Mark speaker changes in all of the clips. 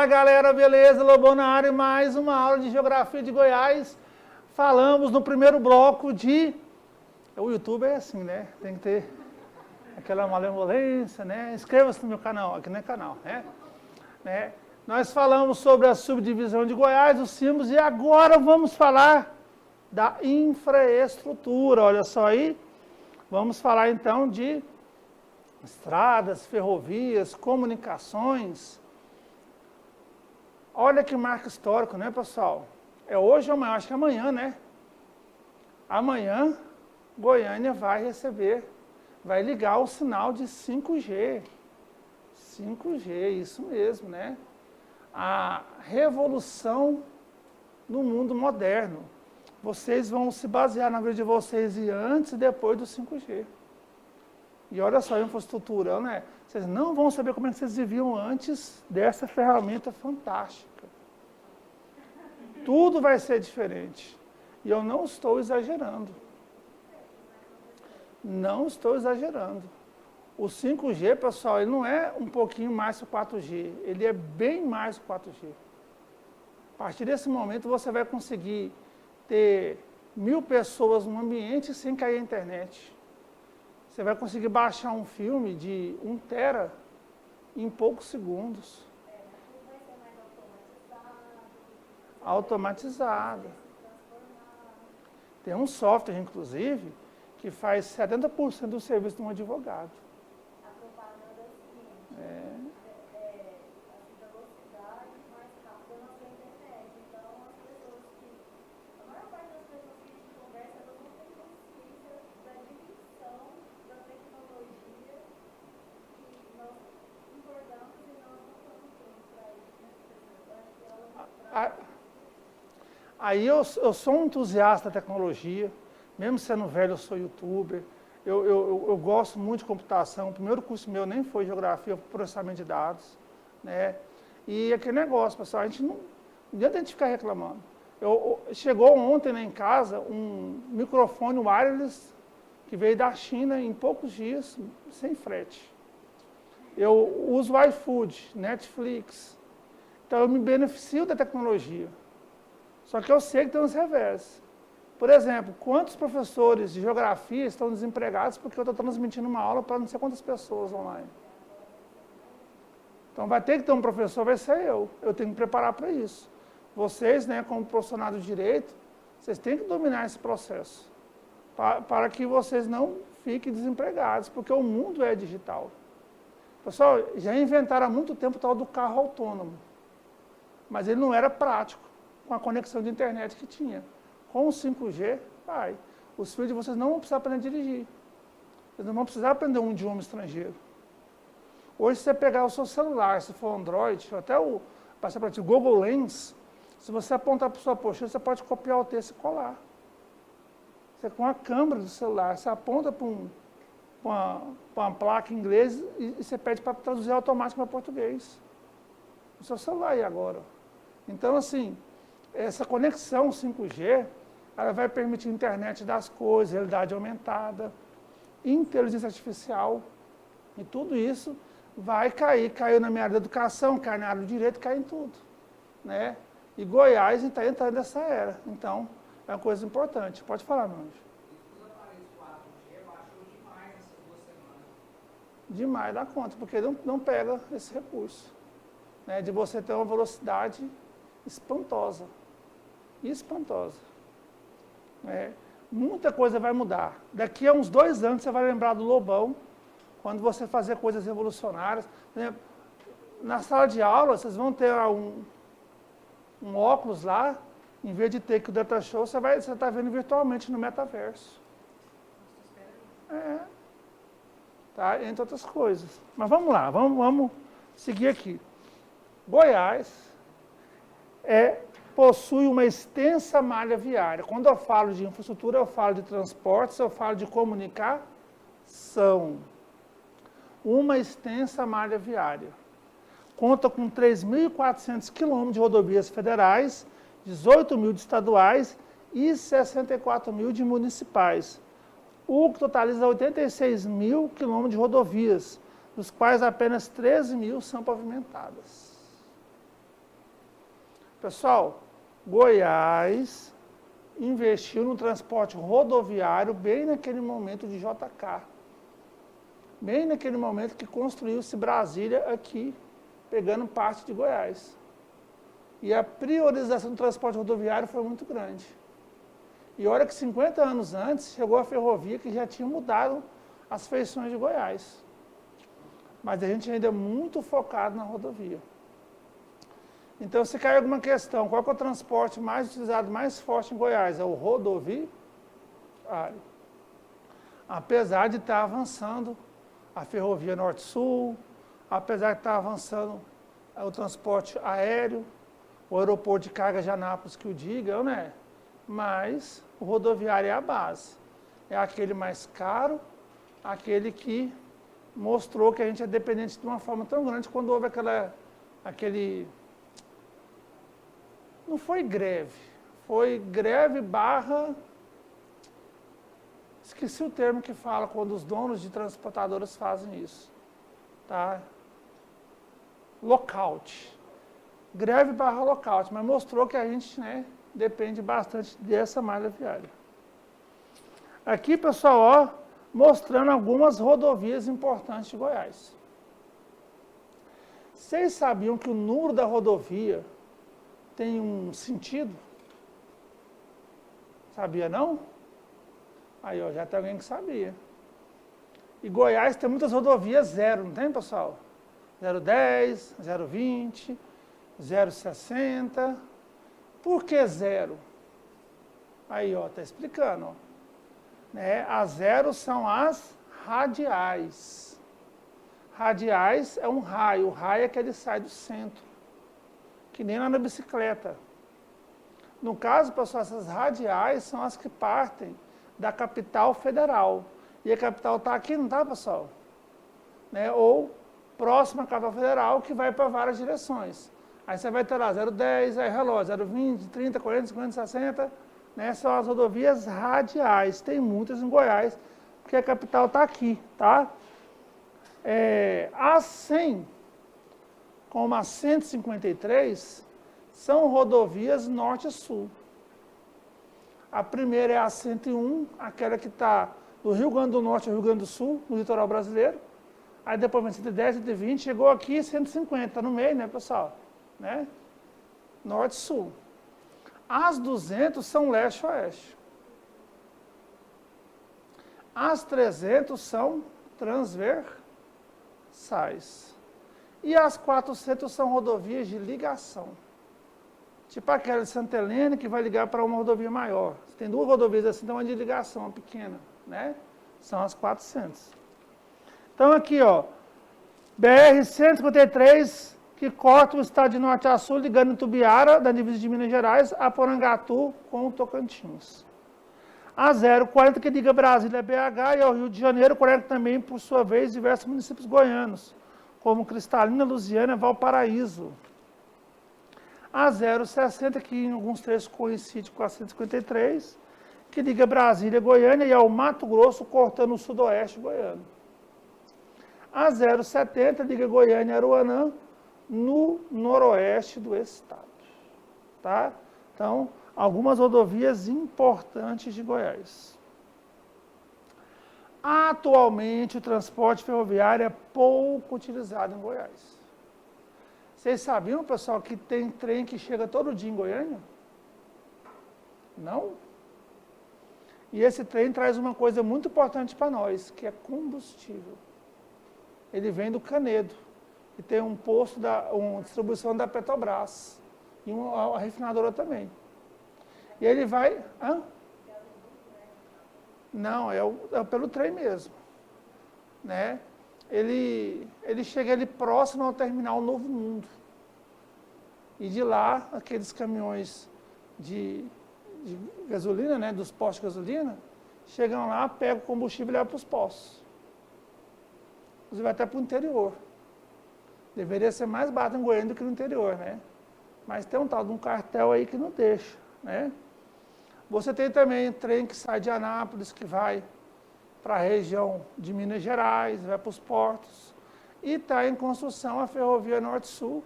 Speaker 1: Fala galera, beleza? Lobão na área, mais uma aula de Geografia de Goiás. Falamos no primeiro bloco de... O YouTube é assim, né? Tem que ter aquela malemolência, né? Inscreva-se no meu canal, aqui não é canal, né? Nós falamos sobre a subdivisão de Goiás, os símbolos, e agora vamos falar da infraestrutura. Olha só aí, vamos falar então de estradas, ferrovias, comunicações. Olha que marco histórico, né, pessoal? É hoje ou amanhã? Acho que é amanhã, né? Amanhã, Goiânia vai ligar o sinal de 5G. 5G, isso mesmo, né? A revolução no mundo moderno. Vocês vão se basear na vida de vocês e antes e depois do 5G. E olha só a infraestrutura, né? Vocês não vão saber como é que vocês viviam antes dessa ferramenta fantástica. Tudo vai ser diferente. E eu não estou exagerando. Não estou exagerando. O 5G, pessoal, ele não é um pouquinho mais que o 4G. Ele é bem mais que o 4G. A partir desse momento, você vai conseguir ter 1000 pessoas num ambiente sem cair a internet. Você vai conseguir baixar um filme de 1 tera em poucos segundos.
Speaker 2: Vai ser mais
Speaker 1: Automatizado. Tem um software, inclusive, que faz 70% do serviço de um advogado.
Speaker 2: A propaganda é o seguinte, a velocidade mais rápida na sua internet. Então, a maior parte das pessoas que a gente conversa, elas não têm consciência da dimensão da tecnologia que nós concordamos e nós não estamos juntos para isso, né? Eu acho que ela
Speaker 1: Aí eu sou um entusiasta da tecnologia, mesmo sendo velho, eu sou youtuber, eu gosto muito de computação. O primeiro curso meu nem foi geografia, foi processamento de dados, né? E aquele negócio, pessoal, a gente não adianta a gente ficar reclamando. Chegou ontem lá em casa um microfone wireless que veio da China em poucos dias, sem frete. Eu uso o iFood, Netflix, então eu me beneficio da tecnologia. Só que eu sei que tem uns revés. Por exemplo, quantos professores de geografia estão desempregados porque eu estou transmitindo uma aula para não sei quantas pessoas online? Então vai ter que ter um professor, vai ser eu. Eu tenho que me preparar para isso. Vocês, né, como profissionais do direito, vocês têm que dominar esse processo. Para que vocês não fiquem desempregados, porque o mundo é digital. Pessoal, já inventaram há muito tempo o tal do carro autônomo. Mas ele não era prático com a conexão de internet que tinha. Com o 5G, vai. Os filhos de vocês não vão precisar aprender a dirigir. Eles não vão precisar aprender um idioma estrangeiro. Hoje, se você pegar o seu celular, se for Android, até passar para ti, Google Lens, se você apontar para a sua apostila, você pode copiar o texto e colar. Você, com a câmera do celular, você aponta para uma placa em inglês e você pede para traduzir automático para português. O seu celular aí agora. Então, assim, essa conexão 5G, ela vai permitir internet das coisas, realidade aumentada, inteligência artificial, e tudo isso vai cair. Caiu na minha área da educação, caiu na área do direito, cai em tudo, né? E Goiás está entrando nessa era. Então, é uma coisa importante. Pode falar, meu anjo.
Speaker 3: Os aparelhos 4G baixou demais essas 2 semanas.
Speaker 1: Demais dá conta, porque não pega esse recurso, né? De você ter uma velocidade espantosa. Espantosa. Muita coisa vai mudar. Daqui a uns 2 anos você vai lembrar do Lobão, quando você fazer coisas revolucionárias. Por exemplo, na sala de aula, vocês vão ter um óculos lá, em vez de ter que o Data Show, você está vendo virtualmente no metaverso. Tá? Entre outras coisas. Mas vamos lá, vamos seguir aqui. Goiás possui uma extensa malha viária. Quando eu falo de infraestrutura, eu falo de transportes, eu falo de comunicação. Uma extensa malha viária. Conta com 3.400 quilômetros de rodovias federais, 18.000 de estaduais e 64.000 de municipais. O que totaliza 86.000 quilômetros de rodovias, dos quais apenas 13.000 são pavimentadas. Pessoal, Goiás investiu no transporte rodoviário bem naquele momento de JK. Bem naquele momento que construiu-se Brasília aqui, pegando parte de Goiás. E a priorização do transporte rodoviário foi muito grande. E olha que 50 anos antes, chegou a ferrovia que já tinha mudado as feições de Goiás. Mas a gente ainda é muito focado na rodovia. Então, se cair alguma questão, qual que é o transporte mais utilizado, mais forte em Goiás? É o rodoviário. Apesar de estar avançando a ferrovia Norte-Sul, apesar de estar avançando o transporte aéreo, o aeroporto de carga de Anápolis que o diga, né? Mas o rodoviário é a base. É aquele mais caro, aquele que mostrou que a gente é dependente de uma forma tão grande quando houve aquele... Não foi greve, foi greve barra... Esqueci o termo que fala quando os donos de transportadoras fazem isso. Tá? Lockout. Greve barra lockout, mas mostrou que a gente, né, depende bastante dessa malha viária. Aqui, pessoal, ó, mostrando algumas rodovias importantes de Goiás. Vocês sabiam que o número da rodovia tem um sentido? Sabia não? Aí, ó, já tem alguém que sabia. E Goiás tem muitas rodovias zero, não tem, pessoal? 010, 020, 060. Por que zero? Aí, ó, tá explicando, ó. Né? As zeros são as radiais. Radiais é um raio. O raio é que ele sai do centro. Que nem lá na bicicleta. No caso, pessoal, essas radiais são as que partem da capital federal. E a capital está aqui, não está, pessoal? Né? Ou próxima à capital federal, que vai para várias direções. Aí você vai ter lá 010, aí relógio, 020, 30, 40, 50, 60, né? São as rodovias radiais. Tem muitas em Goiás, porque a capital está aqui, tá? As 100, como as 153, são rodovias norte e sul. A primeira é a 101, aquela que está do Rio Grande do Norte ao Rio Grande do Sul, no litoral brasileiro. Aí depois vem 110, 120, chegou aqui 150, está no meio, né, pessoal? Né? Norte e sul. As 200 são leste e oeste. As 300 são transversais. E as 400 são rodovias de ligação. Tipo aquela de Santa Helena que vai ligar para uma rodovia maior. Tem duas rodovias assim, tem uma de ligação, uma pequena, né? São as 400. Então aqui, ó, BR-153, que corta o estado de norte a sul, ligando Itubiara, da divisa de Minas Gerais, a Porangatu com o Tocantins. A 040, que liga Brasília a BH e ao Rio de Janeiro, conecta também, por sua vez, diversos municípios goianos, como Cristalina, Lusiânia e Valparaíso. A 060, que em alguns trechos coincide com a 153, que liga Brasília, Goiânia e ao Mato Grosso, cortando o sudoeste goiano. A 070 liga Goiânia e Aruanã, no noroeste do estado. Tá? Então, algumas rodovias importantes de Goiás. Atualmente, o transporte ferroviário é pouco utilizado em Goiás. Vocês sabiam, pessoal, que tem trem que chega todo dia em Goiânia? Não? E esse trem traz uma coisa muito importante para nós, que é combustível. Ele vem do Canedo, e tem um posto, uma distribuição da Petrobras, e uma refinadora também. E ele vai... Hã? Não, é pelo trem mesmo. Né? Ele chega ali próximo ao terminal Novo Mundo. E de lá, aqueles caminhões de gasolina, né, dos postos de gasolina, chegam lá, pegam o combustível e levam para os postos. Inclusive até para o interior. Deveria ser mais barato em Goiânia do que no interior, né? Mas tem um tal de um cartel aí que não deixa, né? Você tem também trem que sai de Anápolis, que vai para a região de Minas Gerais, vai para os portos. E está em construção a ferrovia Norte-Sul.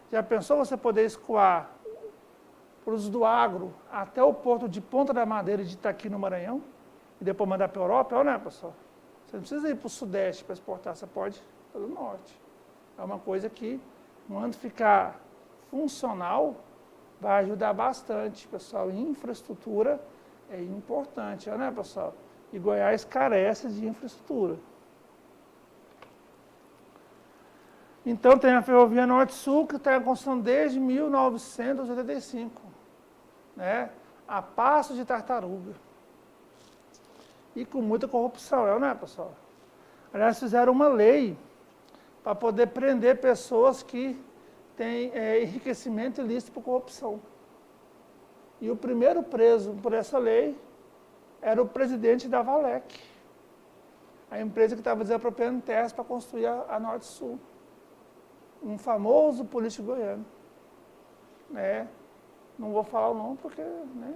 Speaker 1: Já pensou você poder escoar produtos do agro até o porto de Ponta da Madeira de Itaqui, no Maranhão, e depois mandar para a Europa, é ou não é, pessoal? Você não precisa ir para o Sudeste para exportar, você pode ir pelo Norte. É uma coisa que, quando ficar funcional, vai ajudar bastante, pessoal. Infraestrutura é importante, né, pessoal? E Goiás carece de infraestrutura. Então, tem a Ferrovia Norte-Sul, que está em construção desde 1985, né? A passo de tartaruga. E com muita corrupção, né, pessoal? Aliás, fizeram uma lei para poder prender pessoas que têm enriquecimento ilícito por corrupção. E o primeiro preso por essa lei era o presidente da Valec, a empresa que estava desapropriando terras para construir a Norte-Sul. Um famoso político goiano. Né? Não vou falar o nome porque, né?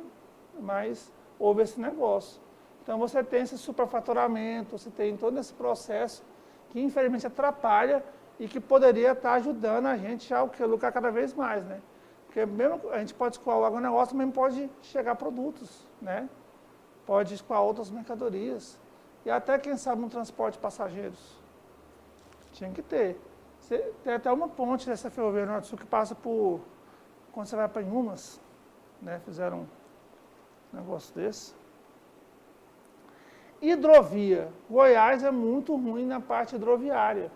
Speaker 1: Mas houve esse negócio. Então você tem esse superfaturamento, você tem todo esse processo que infelizmente atrapalha e que poderia estar ajudando a gente a lucrar cada vez mais, né? Porque mesmo a gente pode escoar o agronegócio, mas pode chegar produtos, né? Pode escoar outras mercadorias. E até, quem sabe, um transporte de passageiros. Tinha que ter. Tem até uma ponte dessa Ferrovia Norte-Sul que passa por... Quando você vai para Inhumas, né? Fizeram um negócio desse. Hidrovia. Goiás é muito ruim na parte hidroviária.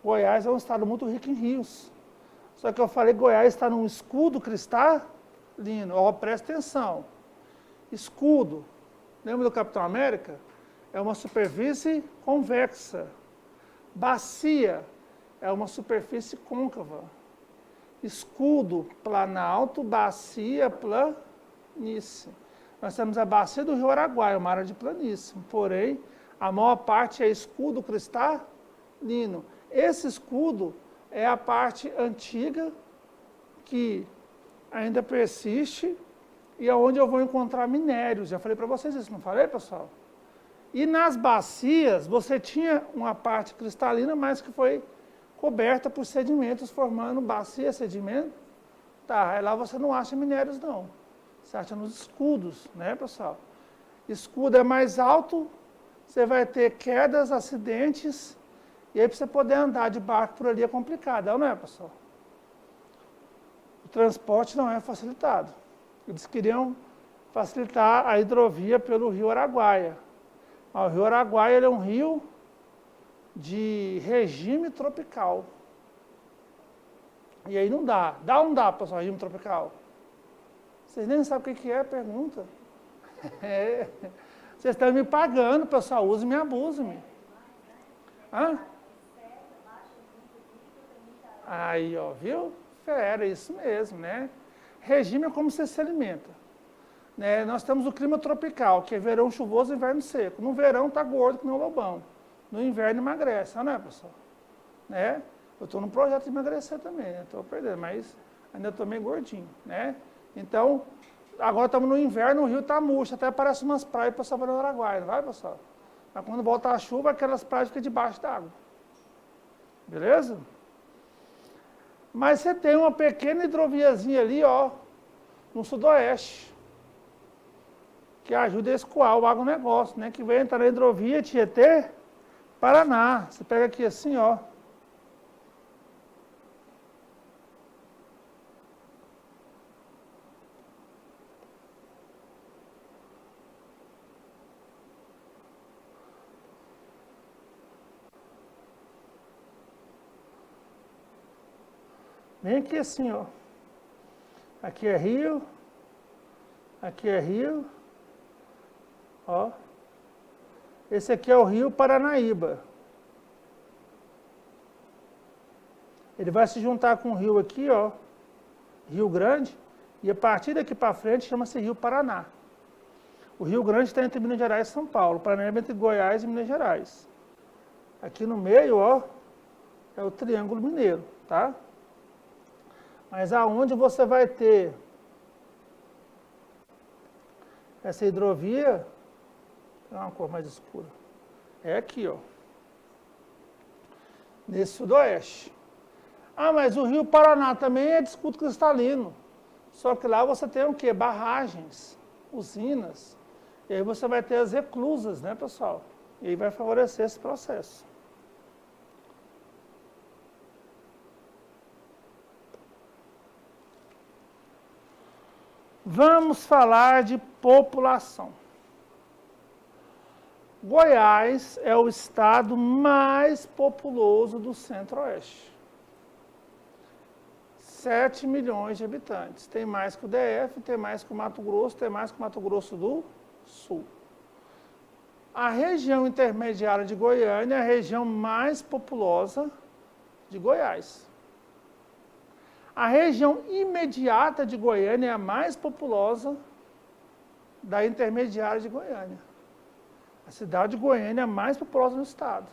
Speaker 1: Goiás é um estado muito rico em rios. Só que eu falei que Goiás está num escudo cristalino. Ó, presta atenção. Escudo. Lembra do Capitão América? É uma superfície convexa. Bacia é uma superfície côncava. Escudo, planalto, bacia, planície. Nós temos a bacia do Rio Araguaia, uma área de planície. Porém, a maior parte é escudo cristalino. Esse escudo é a parte antiga que ainda persiste e é onde eu vou encontrar minérios. Já falei para vocês isso, não falei, pessoal? E nas bacias, você tinha uma parte cristalina, mas que foi coberta por sedimentos, formando bacia, sedimento. Tá, aí lá você não acha minérios, não. Você acha nos escudos, né, pessoal? Escudo é mais alto, você vai ter quedas, acidentes, e aí para você poder andar de barco por ali é complicado, não é, pessoal? O transporte não é facilitado. Eles queriam facilitar a hidrovia pelo Rio Araguaia. O Rio Araguaia ele é um rio de regime tropical. E aí não dá. Dá ou não dá, pessoal, regime tropical? Vocês nem sabem o que é a pergunta. É. Vocês estão me pagando, pessoal, use-me e abuse-me. Hã? Aí, ó, viu? Fera, isso mesmo, né? Regime é como você se alimenta. Né? Nós temos o clima tropical, que é verão chuvoso e inverno seco. No verão está gordo que nem um lobão. No inverno emagrece, não é, pessoal? Né? Eu estou num projeto de emagrecer também, né? Estou perdendo, mas ainda estou meio gordinho, né? Então, agora estamos no inverno, o rio está murcho, até parece umas praias para Salvador do Araguaia, não vai, pessoal? Mas quando volta a chuva, aquelas praias ficam debaixo d'água. Beleza? Mas você tem uma pequena hidroviazinha ali, ó, no sudoeste, que ajuda a escoar o agronegócio, né? Que vai entrar na hidrovia Tietê, Paraná. Você pega aqui assim, ó. Vem aqui assim, ó. Aqui é rio. Aqui é rio. Ó. Esse aqui é o rio Paranaíba. Ele vai se juntar com o rio aqui, ó. Rio Grande. E a partir daqui para frente chama-se Rio Paraná. O Rio Grande está entre Minas Gerais e São Paulo. O Paranaíba entre Goiás e Minas Gerais. Aqui no meio, ó, é o Triângulo Mineiro, tá? Mas aonde você vai ter essa hidrovia, é uma cor mais escura, é aqui, ó, nesse sudoeste. Ah, mas o Rio Paraná também é de escudo cristalino. Só que lá você tem o quê? Barragens, usinas. E aí você vai ter as reclusas, né, pessoal? E aí vai favorecer esse processo. Vamos falar de população. Goiás é o estado mais populoso do Centro-Oeste. 7 milhões de habitantes. Tem mais que o DF, tem mais que o Mato Grosso, tem mais que o Mato Grosso do Sul. A região intermediária de Goiânia é a região mais populosa de Goiás. A região imediata de Goiânia é a mais populosa da intermediária de Goiânia. A cidade de Goiânia é a mais populosa no estado.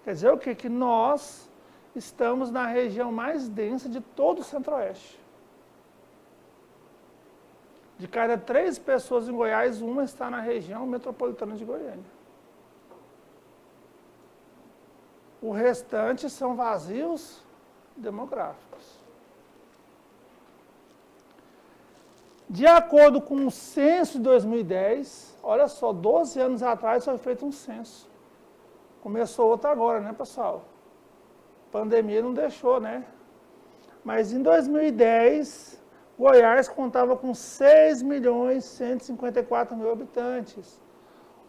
Speaker 1: Quer dizer o quê? Que nós estamos na região mais densa de todo o Centro-Oeste. De cada 3 pessoas em Goiás, uma está na região metropolitana de Goiânia. O restante são vazios demográficos. De acordo com o censo de 2010, olha só, 12 anos atrás foi feito um censo. Começou outro agora, né, pessoal? Pandemia não deixou, né? Mas em 2010, Goiás contava com 6.154.000 habitantes.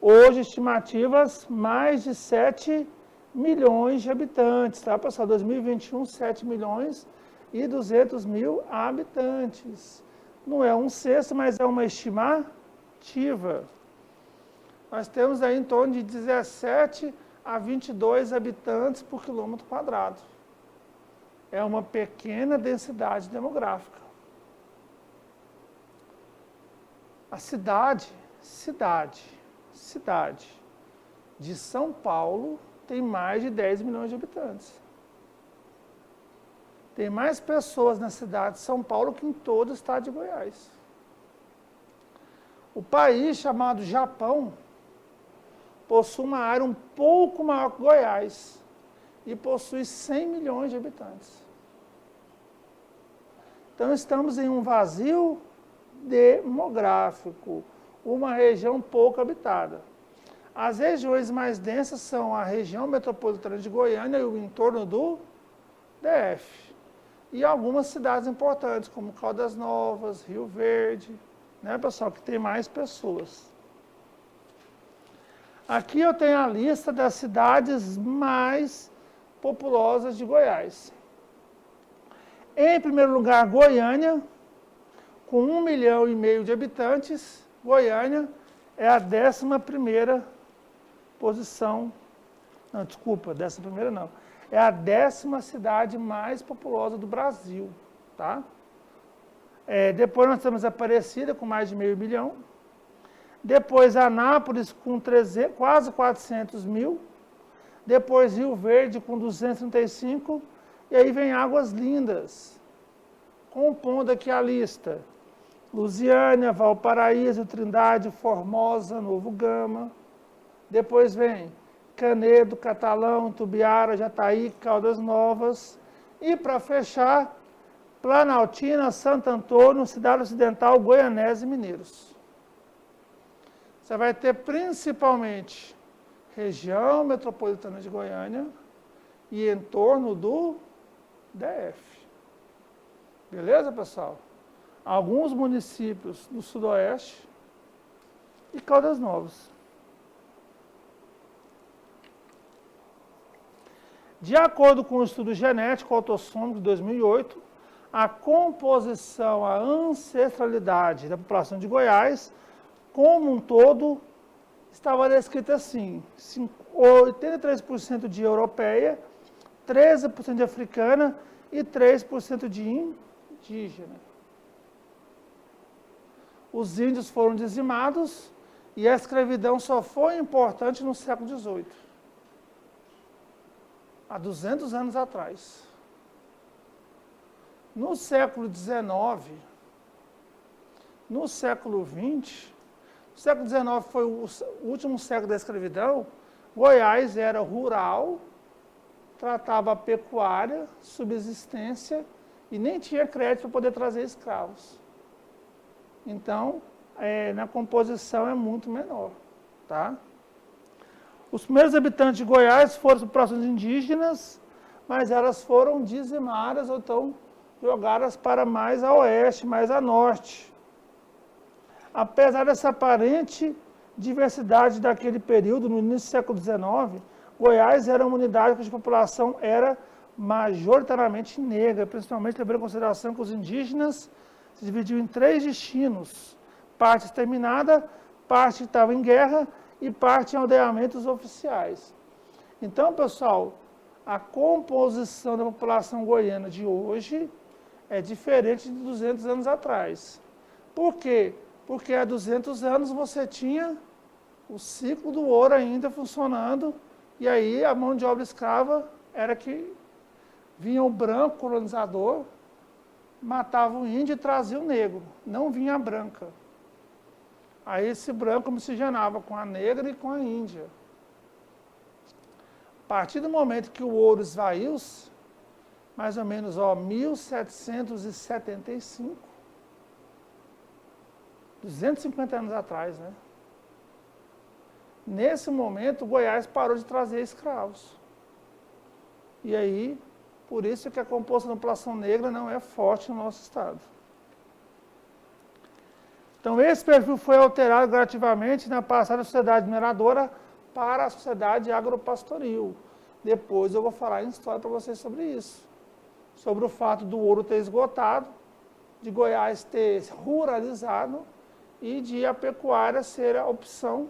Speaker 1: Hoje, estimativas, mais de 7 milhões de habitantes, tá, pessoal? 2021, 7.200.000 habitantes. Não é um censo, mas é uma estimativa. Nós temos aí em torno de 17 a 22 habitantes por quilômetro quadrado. É uma pequena densidade demográfica. A cidade de São Paulo tem mais de 10 milhões de habitantes. Tem mais pessoas na cidade de São Paulo que em todo o estado de Goiás. O país chamado Japão possui uma área um pouco maior que Goiás e possui 100 milhões de habitantes. Então estamos em um vazio demográfico, uma região pouco habitada. As regiões mais densas são a região metropolitana de Goiânia e o entorno do DF. E algumas cidades importantes, como Caldas Novas, Rio Verde, né, pessoal, que tem mais pessoas. Aqui eu tenho a lista das cidades mais populosas de Goiás. Em primeiro lugar, Goiânia, com 1,5 milhão de habitantes. Goiânia é a 11ª posição. Não, desculpa, 11ª não. É a 10ª cidade mais populosa do Brasil, tá? Depois nós temos Aparecida, com mais de 500 mil. Depois Anápolis, com quase 400 mil. Depois Rio Verde, com 235. E aí vem Águas Lindas, compondo aqui a lista. Lusiânia, Valparaíso, Trindade, Formosa, Novo Gama. Depois vem Canedo, Catalão, Tubiara, Jataí, Caldas Novas. E para fechar, Planaltina, Santo Antônio, Cidade Ocidental, Goianésia e Mineiros. Você vai ter principalmente região metropolitana de Goiânia e em torno do DF. Beleza, pessoal? Alguns municípios do Sudoeste e Caldas Novas. De acordo com o estudo genético autossômico de 2008, a composição, a ancestralidade da população de Goiás, como um todo, estava descrita assim: 83% de europeia, 13% de africana e 3% de indígena. Os índios foram dizimados e a escravidão só foi importante no século XVIII. Há 200 anos atrás. No século XIX, no século XX, o século XIX foi o último século da escravidão. Goiás era rural, tratava a pecuária, subsistência e nem tinha crédito para poder trazer escravos. Então, na composição é muito menor, tá? Os primeiros habitantes de Goiás foram populações indígenas, mas elas foram dizimadas ou então jogadas para mais a oeste, mais a norte. Apesar dessa aparente diversidade daquele período, no início do século XIX, Goiás era uma unidade cuja população era majoritariamente negra, principalmente levando em consideração que os indígenas se dividiam em 3 destinos: parte exterminada, parte que estava em guerra e parte em aldeamentos oficiais. Então, pessoal, a composição da população goiana de hoje é diferente de 200 anos atrás. Por quê? Porque há 200 anos você tinha o ciclo do ouro ainda funcionando, e aí a mão de obra escrava era que vinha o branco colonizador, matava o índio e trazia o negro, não vinha a branca. Aí esse branco miscigenava com a negra e com a índia. A partir do momento que o ouro esvaiu-se, mais ou menos 1775, 250 anos atrás, né? Nesse momento, Goiás parou de trazer escravos. E aí, por isso que a composição da população negra não é forte no nosso estado. Então, esse perfil foi alterado gradativamente na passada da sociedade mineradora para a sociedade agropastoril. Depois eu vou falar em história para vocês sobre isso. Sobre o fato do ouro ter esgotado, de Goiás ter ruralizado e de a pecuária ser a opção,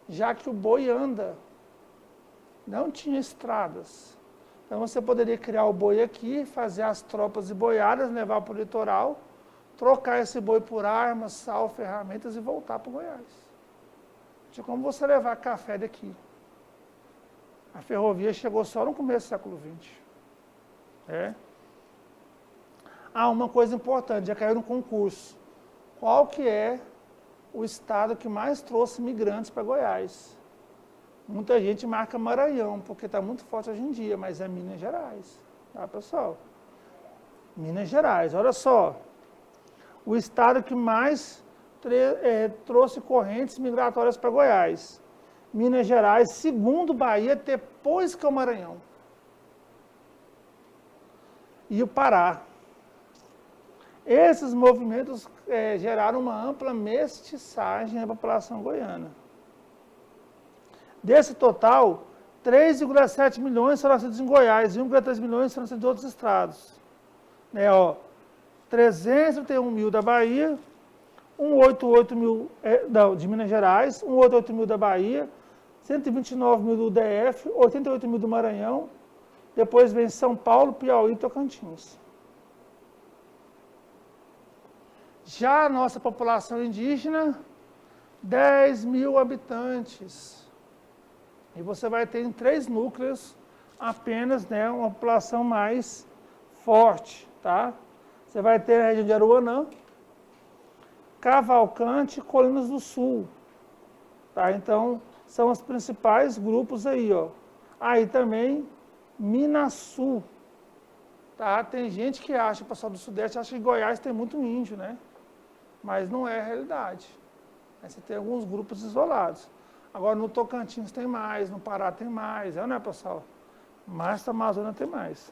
Speaker 1: já que o boi anda. Não tinha estradas. Então você poderia criar o boi aqui, fazer as tropas de boiadas, levar para o litoral, trocar esse boi por armas, sal, ferramentas e voltar para o Goiás. Tinha como você levar café daqui. A ferrovia chegou só no começo do século XX. Uma coisa importante, já caiu no concurso. Qual que é o estado que mais trouxe migrantes para Goiás? Muita gente marca Maranhão, porque está muito forte hoje em dia, mas é Minas Gerais. Tá, pessoal? Minas Gerais, olha só. O estado que mais trouxe correntes migratórias para Goiás. Minas Gerais, segundo Bahia, depois que o Maranhão. E o Pará. Esses movimentos geraram uma ampla mestiçagem na população goiana. Desse total, 3,7 milhões foram nascidos em Goiás e 1,3 milhões foram nascidos em outros estados. 331 mil da Bahia, 188 mil de Minas Gerais, 188 mil da Bahia, 129 mil do DF, 88 mil do Maranhão, depois vem São Paulo, Piauí e Tocantins. Já a nossa população indígena, 10 mil habitantes. E você vai ter em 3 núcleos apenas uma população mais forte, tá? Você vai ter a região de Aruanã, Cavalcante e Colinas do Sul. Tá? Então, são os principais grupos aí, ó. Aí também, Minasul. Tá? Tem gente que acha, o pessoal do Sudeste acha que Goiás tem muito índio, né? Mas não é a realidade. Aí você tem alguns grupos isolados. Agora, no Tocantins tem mais, no Pará tem mais, né, pessoal? Mas na Amazônia tem mais.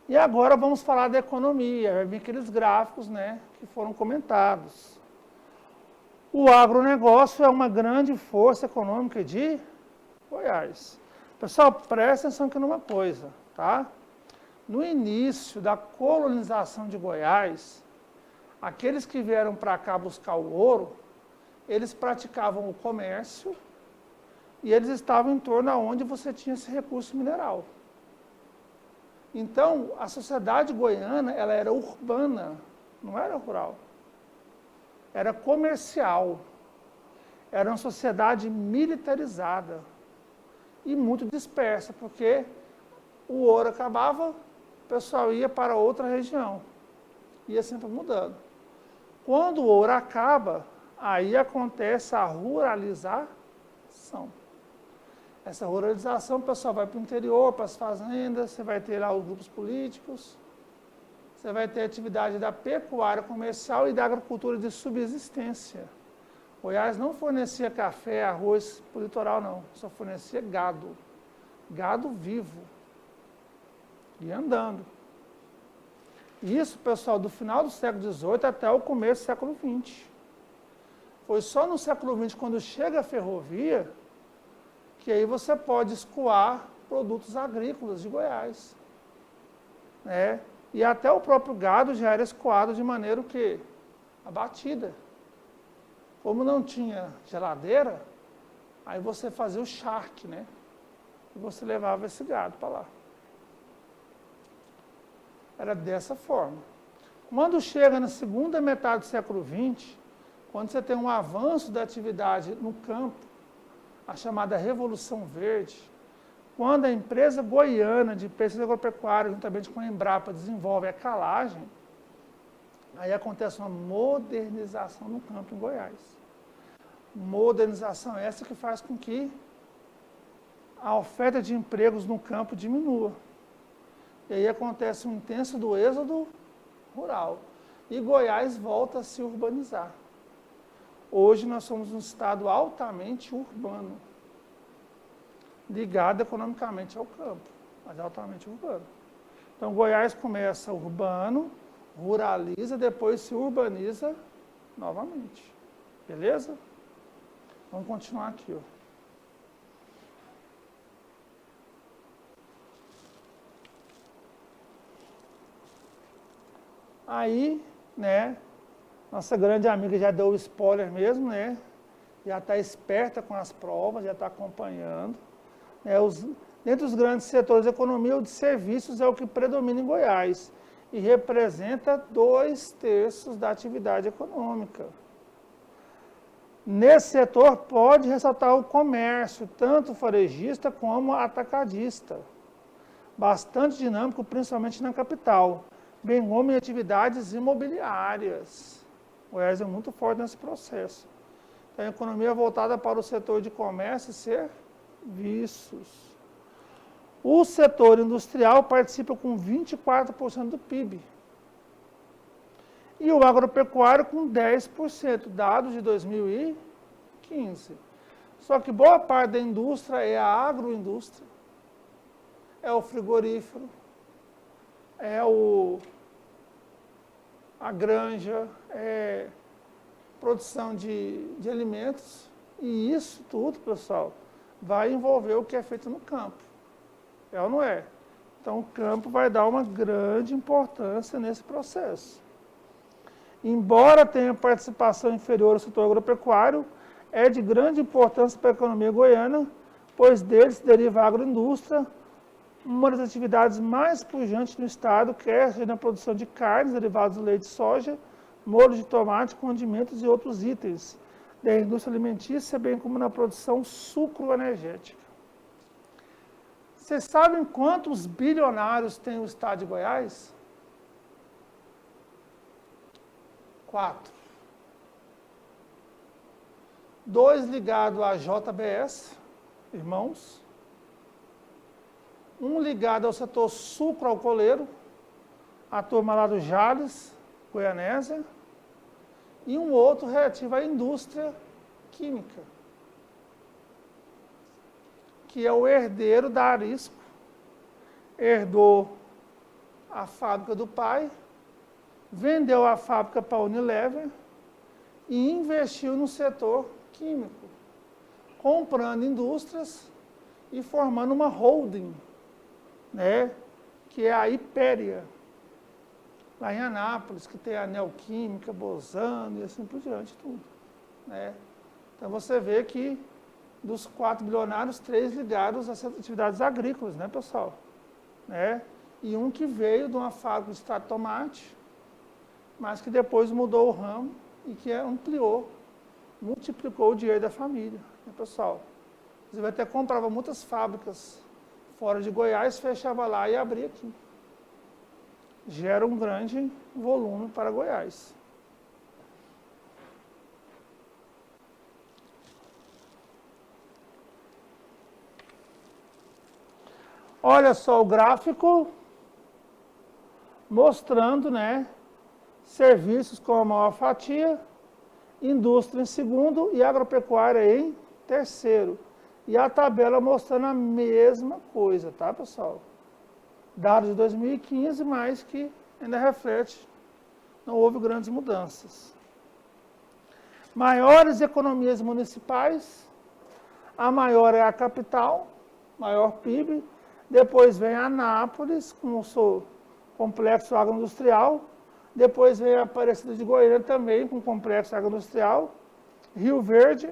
Speaker 1: E agora vamos falar da economia. Vai vir aqueles gráficos, né, que foram comentados. O agronegócio é uma grande força econômica de Goiás. Pessoal, presta atenção aqui numa coisa, tá? No início da colonização de Goiás, aqueles que vieram para cá buscar o ouro, eles praticavam o comércio e eles estavam em torno aonde você tinha esse recurso mineral. Então, a sociedade goiana, ela era urbana, não era rural. Era comercial. Era uma sociedade militarizada e muito dispersa, porque o ouro acabava, o pessoal ia para outra região. Ia sempre mudando. Quando o ouro acaba, aí acontece a ruralização. Essa ruralização, o pessoal vai para o interior, para as fazendas, você vai ter lá os grupos políticos, você vai ter a atividade da pecuária comercial e da agricultura de subsistência. Goiás não fornecia café, arroz para o litoral, não. Só fornecia gado. Gado vivo. E andando. Isso, pessoal, do final do século XVIII até o começo do século XX. Foi só no século XX, quando chega a ferrovia, que aí você pode escoar produtos agrícolas de Goiás. Né? E até o próprio gado já era escoado de maneira o quê? Abatida. Como não tinha geladeira, aí você fazia o charque, né? E você levava esse gado para lá. Era dessa forma. Quando chega na segunda metade do século XX, quando você tem um avanço da atividade no campo, a chamada Revolução Verde, quando a empresa goiana de pesquisa agropecuária, juntamente com a Embrapa, desenvolve a calagem, aí acontece uma modernização no campo em Goiás. Modernização essa que faz com que a oferta de empregos no campo diminua. E aí acontece um intenso do êxodo rural. E Goiás volta a se urbanizar. Hoje nós somos um estado altamente urbano, ligado economicamente ao campo, mas altamente urbano. Então Goiás começa urbano, ruraliza, depois se urbaniza novamente. Beleza? Vamos continuar aqui, ó. Aí, né, nossa grande amiga já deu o spoiler mesmo, né? Já está esperta com as provas, já está acompanhando. Né, dentre os grandes setores da economia, o de serviços é o que predomina em Goiás e representa 2/3 da atividade econômica. Nesse setor pode ressaltar o comércio, tanto varejista como atacadista, bastante dinâmico, principalmente na capital, bem como em atividades imobiliárias. O Goiás é muito forte nesse processo. Então, a economia é voltada para o setor de comércio e serviços. O setor industrial participa com 24% do PIB. E o agropecuário com 10%, dados de 2015. Só que boa parte da indústria é a agroindústria, é o frigorífero, é a granja, é produção de alimentos. E isso tudo, pessoal, vai envolver o que é feito no campo. É ou não é? Então, o campo vai dar uma grande importância nesse processo. Embora tenha participação inferior ao setor agropecuário, é de grande importância para a economia goiana, pois dele se deriva a agroindústria, uma das atividades mais pujantes no estado, quer seja na produção de carnes, derivados do leite e soja, molho de tomate, condimentos e outros itens da indústria alimentícia, bem como na produção sucroenergética. Vocês sabem quantos bilionários tem o estado de Goiás? 4. 2 ligados à JBS, irmãos. 1 ligado ao setor sucroalcooleiro, a turma lá do Jales, Goianésia. E um outro relativo à indústria química, que é o herdeiro da Arisco. Herdou a fábrica do pai, vendeu a fábrica para a Unilever e investiu no setor químico, comprando indústrias e formando uma holding, né, que é a Ipéria, lá em Anápolis, que tem a Neoquímica, Bozano e assim por diante, tudo. Né? Então você vê que dos 4 bilionários, 3 ligados às atividades agrícolas, né, pessoal? Né? E um que veio de uma fábrica de extrato de tomate, mas que depois mudou o ramo e que ampliou, multiplicou o dinheiro da família, né, pessoal? Inclusive até comprava muitas fábricas fora de Goiás, fechava lá e abria aqui. Gera um grande volume para Goiás. Olha só o gráfico mostrando, né, serviços com a maior fatia, indústria em segundo e agropecuária em terceiro. E a tabela mostrando a mesma coisa, tá, pessoal? Dados de 2015, mas que ainda reflete, não houve grandes mudanças. Maiores economias municipais, a maior é a capital, maior PIB, depois vem Anápolis, com o seu complexo agroindustrial, depois vem a Aparecida de Goiânia também, com complexo agroindustrial, Rio Verde,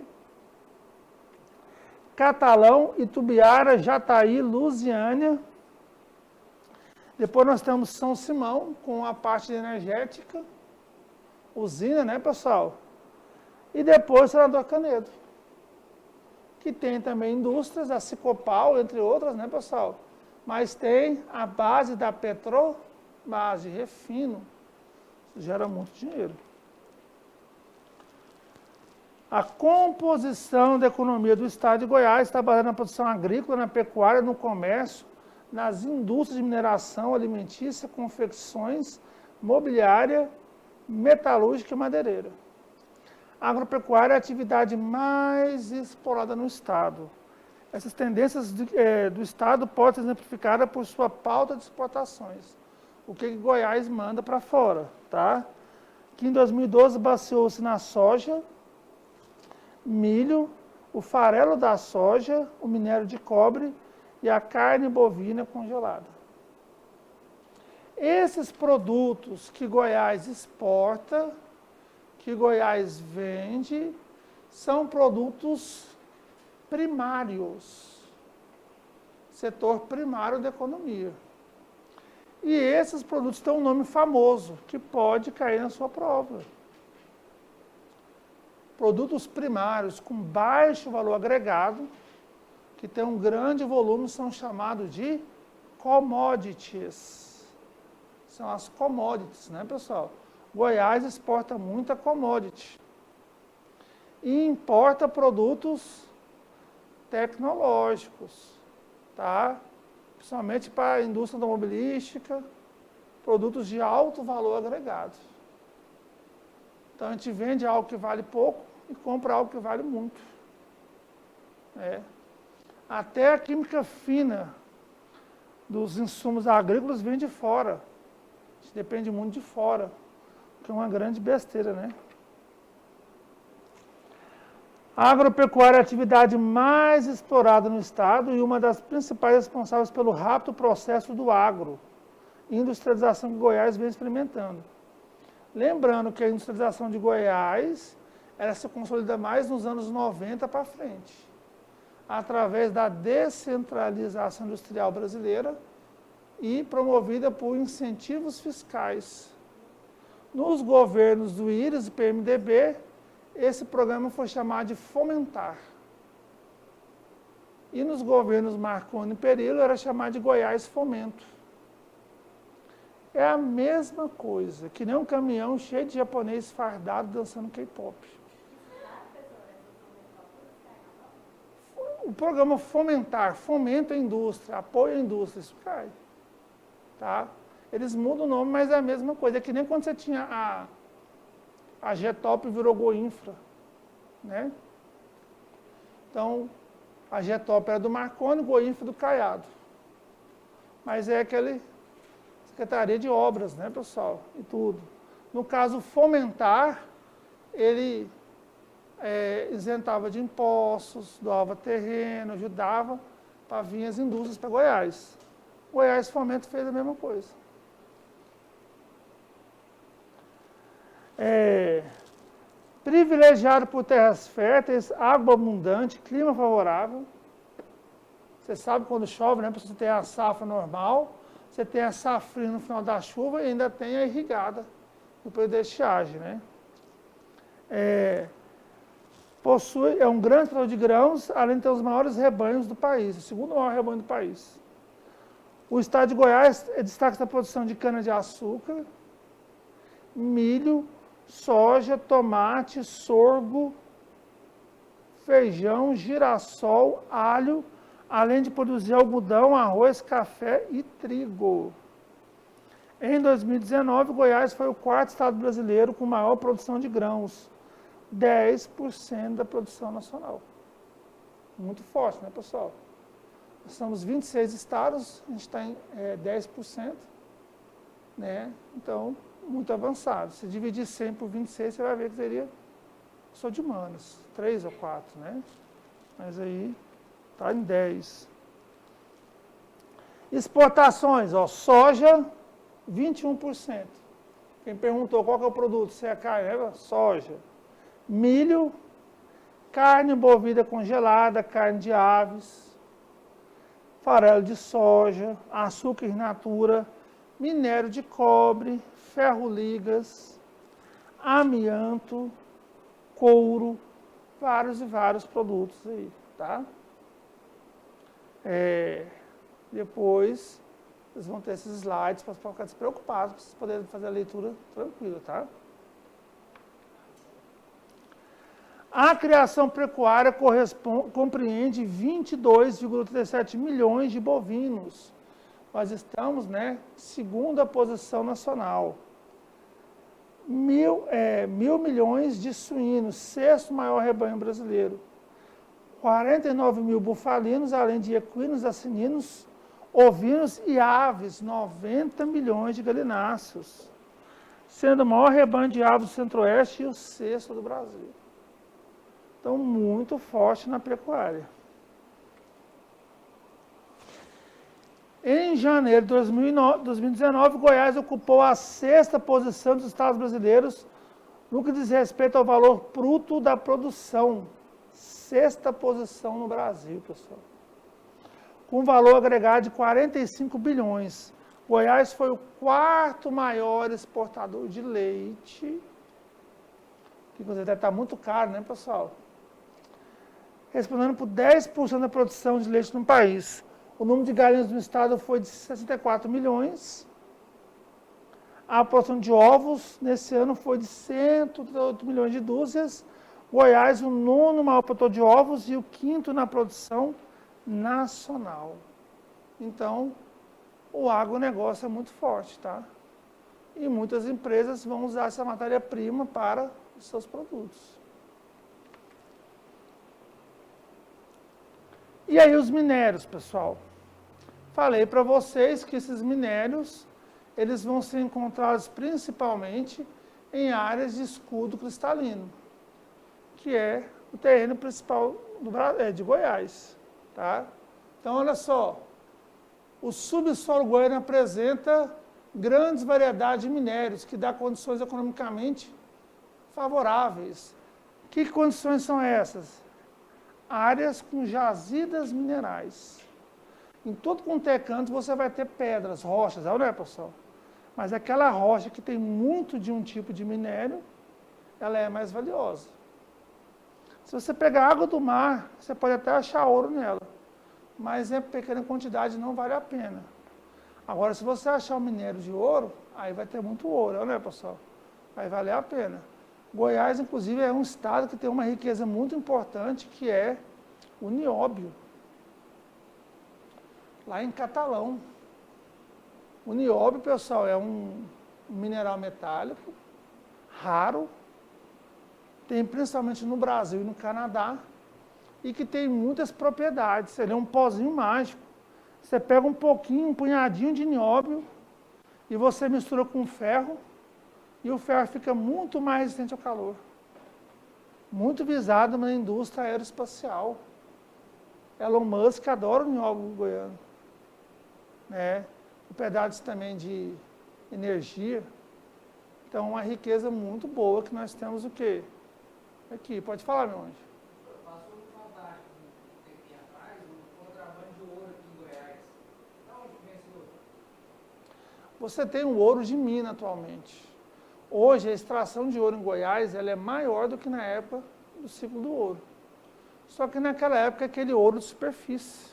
Speaker 1: Catalão, Itubiara, Jataí, Lusiânia. Depois nós temos São Simão, com a parte energética, usina, né, pessoal? E depois Senador Canedo, que tem também indústrias, a Cicopal, entre outras, né, pessoal? Mas tem a base da Petrobras, refino, isso gera muito dinheiro. A composição da economia do estado de Goiás está baseada na produção agrícola, na pecuária, no comércio, nas indústrias de mineração alimentícia, confecções, mobiliária, metalúrgica e madeireira. A agropecuária é a atividade mais explorada no estado. Essas tendências do estado podem ser exemplificadas por sua pauta de exportações. O que Goiás manda para fora, tá? Que em 2012 baseou-se na soja, milho, o farelo da soja, o minério de cobre e a carne bovina congelada. Esses produtos que Goiás exporta, que Goiás vende, são produtos primários, setor primário da economia. E esses produtos têm um nome famoso, que pode cair na sua prova. Produtos primários com baixo valor agregado, que tem um grande volume, são chamados de commodities. São as commodities, né, pessoal? Goiás exporta muita commodity. E importa produtos tecnológicos, tá? Principalmente para a indústria automobilística, produtos de alto valor agregado. Então, a gente vende algo que vale pouco e compra algo que vale muito. Até a química fina dos insumos agrícolas vem de fora. A gente depende muito de fora, que é uma grande besteira, né? A agropecuária é a atividade mais explorada no estado e uma das principais responsáveis pelo rápido processo do agro, industrialização que Goiás vem experimentando. Lembrando que a industrialização de Goiás, ela se consolida mais nos anos 90 para frente, através da descentralização industrial brasileira e promovida por incentivos fiscais. Nos governos do Íris e PMDB, esse programa foi chamado de Fomentar. E nos governos Marconi e Perillo era chamado de Goiás Fomento. É a mesma coisa, que nem um caminhão cheio de japonês fardado dançando K-pop. O programa Fomentar, fomenta a indústria, apoia a indústria, isso cai. Tá? Eles mudam o nome, mas é a mesma coisa. É que nem quando você tinha a Getop virou Goinfra, né? Então, a Getop era do Marconi, Goinfra do Caiado. Mas é aquele Secretaria de Obras, né, pessoal? E tudo. No caso, Fomentar, ele isentava de impostos, doava terreno, ajudava para vir as indústrias para Goiás. Goiás Fomento fez a mesma coisa. Privilegiado por terras férteis, água abundante, clima favorável. Você sabe quando chove, né? Você tem a safra normal, você tem a safrinha no final da chuva e ainda tem a irrigada no período de estiagem, né? É um grande produtor de grãos, além de ter os maiores rebanhos do país, o segundo maior rebanho do país. O estado de Goiás destaca a produção de cana-de-açúcar, milho, soja, tomate, sorgo, feijão, girassol, alho, além de produzir algodão, arroz, café e trigo. Em 2019, Goiás foi o quarto estado brasileiro com maior produção de grãos, 10% da produção nacional. Muito forte, né, pessoal? Nós somos 26 estados, a gente está em 10%, né? Então, muito avançado. Se dividir 100 por 26, você vai ver que seria, sou de humanas, 3 ou 4, né? Mas aí, está em 10. Exportações, ó, soja, 21%. Quem perguntou qual que é o produto, se é carne, soja. Milho, carne bovina congelada, carne de aves, farelo de soja, açúcar in natura, minério de cobre, ferro-ligas, amianto, couro, vários e vários produtos aí, tá? Depois, vocês vão ter esses slides para ficar despreocupados, para vocês poderem fazer a leitura tranquila, tá? A criação pecuária compreende 22,37 milhões de bovinos. Nós estamos, né, segunda posição nacional. 1.000 milhões de suínos, sexto maior rebanho brasileiro. 49 mil bufalinos, além de equinos, acininos, ovinos e aves, 90 milhões de galináceos, sendo o maior rebanho de aves do Centro-Oeste e o sexto do Brasil. Então, muito forte na pecuária. Em janeiro de 2019, Goiás ocupou a sexta posição dos estados brasileiros no que diz respeito ao valor bruto da produção. Sexta posição no Brasil, pessoal. Com valor agregado de 45 bilhões. Goiás foi o quarto maior exportador de leite. Que deve estar muito caro, né, pessoal? Respondendo por 10% da produção de leite no país. O número de galinhas no estado foi de 64 milhões. A produção de ovos, nesse ano, foi de 138 milhões de dúzias. Goiás, o nono maior produtor de ovos e o quinto na produção nacional. Então, o agronegócio é muito forte, tá? E muitas empresas vão usar essa matéria-prima para os seus produtos. E aí os minérios, pessoal? Falei para vocês que esses minérios, eles vão ser encontrados principalmente em áreas de escudo cristalino, que é o terreno principal de Goiás, tá? Então, olha só, o subsolo goiano apresenta grandes variedades de minérios, que dá condições economicamente favoráveis. Que condições são essas? Áreas com jazidas minerais. Em todo quanto é canto você vai ter pedras, rochas, não é, pessoal? Mas aquela rocha que tem muito de um tipo de minério, ela é mais valiosa. Se você pegar água do mar, você pode até achar ouro nela, mas em pequena quantidade não vale a pena. Agora, se você achar um minério de ouro, aí vai ter muito ouro, não é, pessoal? Vai valer a pena. Goiás, inclusive, é um estado que tem uma riqueza muito importante, que é o nióbio. Lá em Catalão. O nióbio, pessoal, é um mineral metálico, raro, tem principalmente no Brasil e no Canadá, e que tem muitas propriedades. Ele é um pozinho mágico. Você pega um pouquinho, um punhadinho de nióbio, e você mistura com ferro, e o ferro fica muito mais resistente ao calor. Muito visado na indústria aeroespacial. Elon Musk adora o nióbio goiano. Né? Propriedades também de energia. Então, uma riqueza muito boa que nós temos o quê? Aqui, pode falar, meu anjo.
Speaker 3: Passou no Fantástico um tempinho atrás, o contrabando de ouro aqui em Goiás. Da onde vem esse ouro?
Speaker 1: Você tem o ouro de mina atualmente. Hoje, a extração de ouro em Goiás ela é maior do que na época do ciclo do ouro. Só que naquela época, aquele ouro de superfície.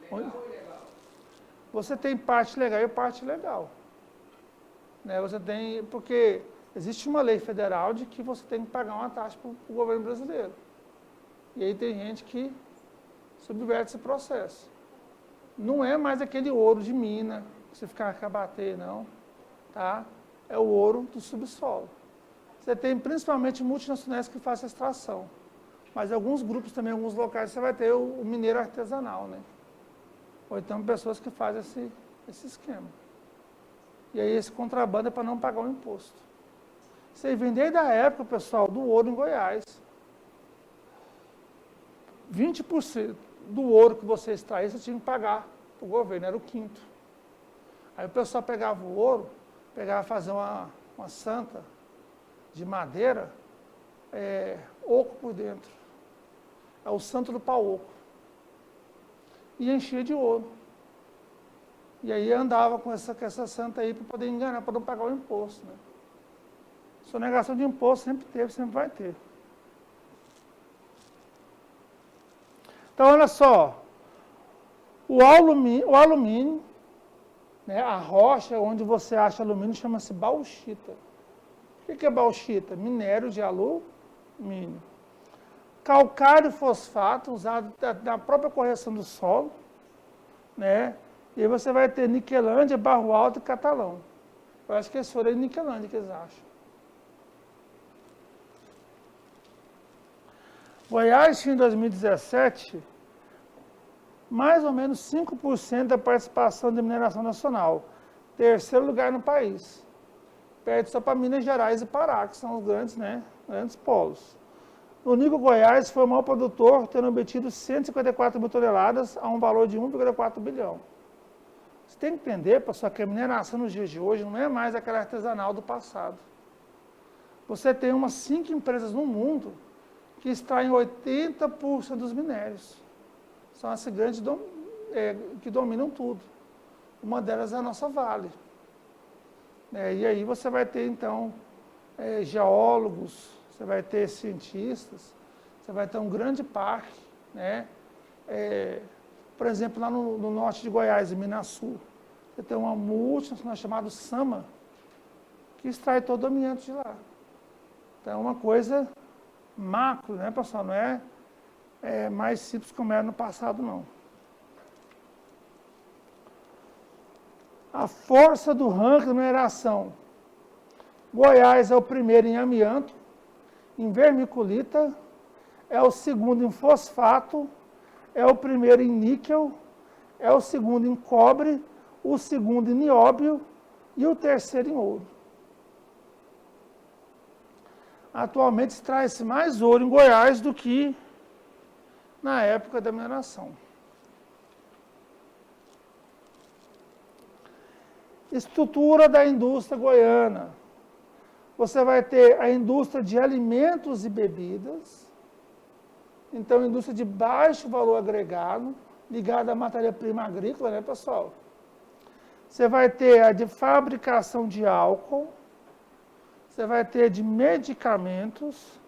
Speaker 3: Legal ou ilegal?
Speaker 1: Você tem parte legal e parte ilegal. Né? Você tem, porque existe uma lei federal de que você tem que pagar uma taxa para o governo brasileiro. E aí tem gente que subverte esse processo. não é mais aquele ouro de mina, que você fica a bater, não. Tá? É o ouro do subsolo. Você tem principalmente multinacionais que fazem extração. Mas alguns grupos também, alguns locais, você vai ter o mineiro artesanal, né? Ou então pessoas que fazem esse esquema. E aí esse contrabando é para não pagar o imposto. Você vem desde a época, pessoal, do ouro em Goiás. 20% do ouro que você extraía, você tinha que pagar para o governo, era o quinto. Aí o pessoal pegava o ouro, pegava fazer uma santa de madeira, oco por dentro. É o santo do pau oco. E enchia de ouro. E aí andava com essa santa aí para poder enganar, para não pagar o imposto. Né? Sonegação de imposto sempre teve, sempre vai ter. Então, olha só. O alumínio, né, a rocha onde você acha alumínio chama-se bauxita. O que é bauxita? Minério de alumínio. Calcário e fosfato, usado na própria correção do solo, né? E aí você vai ter Niquelândia, Barro Alto e Catalão. Eu acho que esse foram aí Niquelândia que eles acham. Goiás tinha em 2017 mais ou menos 5% da participação de mineração nacional. Terceiro lugar no país. Perde só para Minas Gerais e Pará, que são os grandes, né, grandes polos. No nível Goiás foi o maior produtor, tendo obtido 154 mil toneladas a um valor de 1,4 bilhão. Você tem que entender, pessoal, que a mineração nos dias de hoje não é mais aquela artesanal do passado. Você tem umas 5 empresas no mundo que extraem 80% dos minérios. São as grandes que dominam tudo. Uma delas é a nossa Vale. E aí você vai ter, então, geólogos, você vai ter cientistas, você vai ter um grande parque, né? Por exemplo, lá no norte de Goiás, em Minasul, você tem uma multinacional chamada Sama, que extrai todo o ambiente de lá. Então, é uma coisa macro, né, pessoal? Não é mais simples como era no passado, não. A força do ranking de mineração. Goiás é o primeiro em amianto, em vermiculita, é o segundo em fosfato, é o primeiro em níquel, é o segundo em cobre, o segundo em nióbio e o terceiro em ouro. Atualmente extrai-se mais ouro em Goiás do que na época da mineração. Estrutura da indústria goiana. Você vai ter a indústria de alimentos e bebidas, então indústria de baixo valor agregado, ligada à matéria-prima agrícola, né, pessoal? Você vai ter a de fabricação de álcool, você vai ter de medicamentos,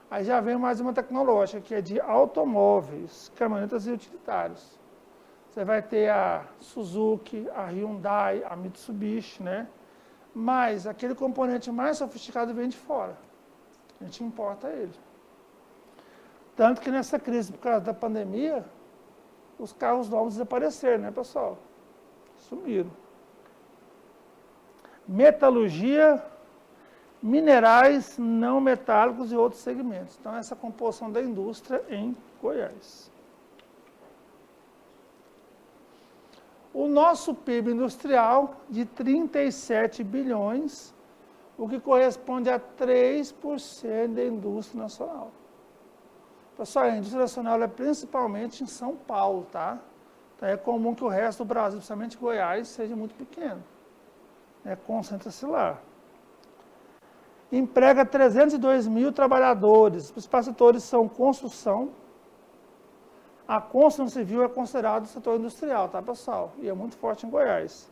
Speaker 1: aí já vem mais uma tecnológica, que é de automóveis, caminhonetas e utilitários. Você vai ter a Suzuki, a Hyundai, a Mitsubishi, né? Mas aquele componente mais sofisticado vem de fora. A gente importa ele. Tanto que nessa crise, por causa da pandemia, os carros novos desapareceram, né, pessoal? Sumiram. Metalurgia, minerais não metálicos e outros segmentos. Então, essa é a composição da indústria em Goiás. O nosso PIB industrial de 37 bilhões, o que corresponde a 3% da indústria nacional. Pessoal, a indústria nacional é principalmente em São Paulo, tá? Então é comum que o resto do Brasil, principalmente Goiás, seja muito pequeno. Concentra-se lá. Emprega 302 mil trabalhadores. Os principais setores são construção. A construção civil é considerado setor industrial, tá, pessoal? E é muito forte em Goiás.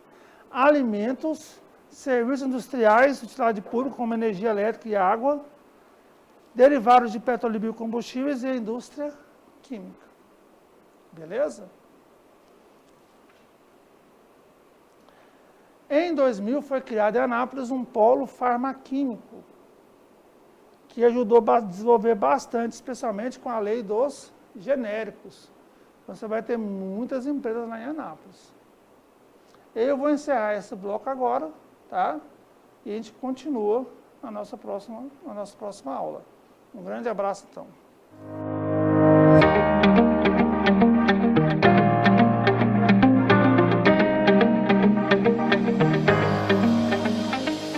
Speaker 1: Alimentos, serviços industriais, utilidade pública, como energia elétrica e água, derivados de petróleo e biocombustíveis e a indústria química. Beleza? Em 2000 foi criado em Anápolis um polo farmaquímico, que ajudou a desenvolver bastante, especialmente com a lei dos genéricos. Você vai ter muitas empresas lá em Anápolis. Eu vou encerrar esse bloco agora, tá? E a gente continua na nossa próxima aula. Um grande abraço, então.